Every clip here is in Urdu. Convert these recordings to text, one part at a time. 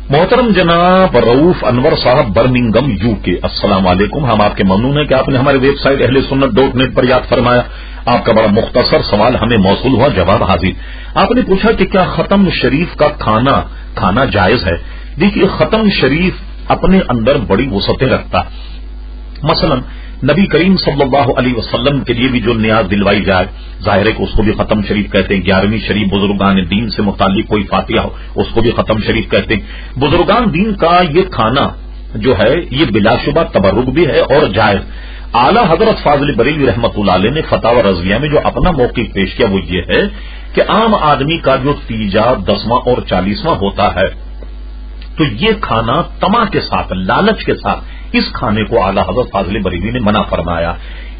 محترم جناب رؤوف انور صاحب برمنگم UK، السلام علیکم. ہم آپ کے ممنون ہیں کہ آپ نے ہمارے ویب سائٹ اہل سنت.net پر یاد فرمایا. آپ کا بڑا مختصر سوال ہمیں موصول ہوا، جواب حاضر. آپ نے پوچھا کہ کیا ختم شریف کا کھانا جائز ہے؟ دیکھیے، ختم شریف اپنے اندر بڑی وسعتیں رکھتا ہے. مثلا نبی کریم صلی اللہ علیہ وسلم کے لیے بھی جو نیاز دلوائی جائے، ظاہر ہے کہ اس کو بھی ختم شریف کہتے ہیں. 11ویں شریف بزرگان دین سے متعلق کوئی فاتحہ ہو، اس کو بھی ختم شریف کہتے ہیں. بزرگان دین کا یہ کھانا جو ہے یہ بلا شبہ تبرک بھی ہے اور جائز. اعلی حضرت فاضل بریلوی رحمۃ اللہ علیہ نے فتاوی رضویہ میں جو اپنا موقف پیش کیا وہ یہ ہے کہ عام آدمی کا جو تیجا 10واں اور 40واں ہوتا ہے تو یہ کھانا طمع کے ساتھ، لالچ کے ساتھ اس کھانے کو اعلی حضرت فاضل بریلوی نے منع فرمایا.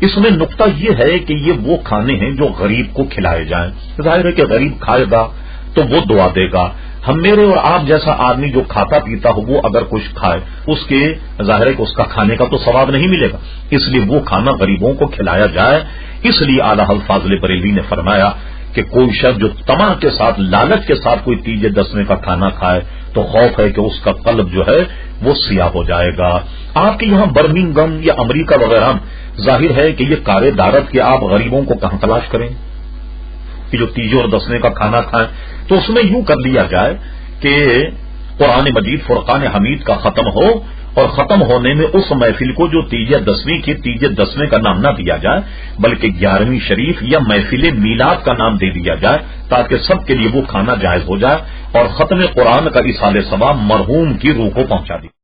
اس میں نقطہ یہ ہے کہ یہ وہ کھانے ہیں جو غریب کو کھلائے جائیں. ظاہر ہے کہ غریب کھائے گا تو وہ دعا دے گا. ہم میرے اور آپ جیسا آدمی جو کھاتا پیتا ہو وہ اگر کچھ کھائے، اس کے ظاہر ہے کہ اس کا کھانے کا تو ثواب نہیں ملے گا. اس لیے وہ کھانا غریبوں کو کھلایا جائے. اس لیے اعلی حضرت فاضل بریلوی نے فرمایا کہ کوئی شخص جو طمع کے ساتھ، لالچ کے ساتھ کوئی تیجے 10ویں کا کھانا کھائے تو خوف ہے کہ اس کا قلب جو ہے وہ سیاہ ہو جائے گا. آپ کے یہاں برمنگم یا امریکہ وغیرہ ظاہر ہے کہ یہ کار دارت کے آپ غریبوں کو کہاں تلاش کریں کہ جو تیجے اور 10ویں کا کھانا کھائیں. تو اس میں یوں کر لیا جائے کہ قرآن مجید فرقان حمید کا ختم ہو، اور ختم ہونے میں اس محفل کو جو تیجے 10ویں کی تیجے 10ویں کا نام نہ دیا جائے بلکہ 11ویں شریف یا محفل میلاد کا نام دے دیا جائے، تاکہ سب کے لیے وہ کھانا جائز ہو جائے اور ختم قرآن کا ایصال ثواب مرحوم کی روح کو پہنچا دی.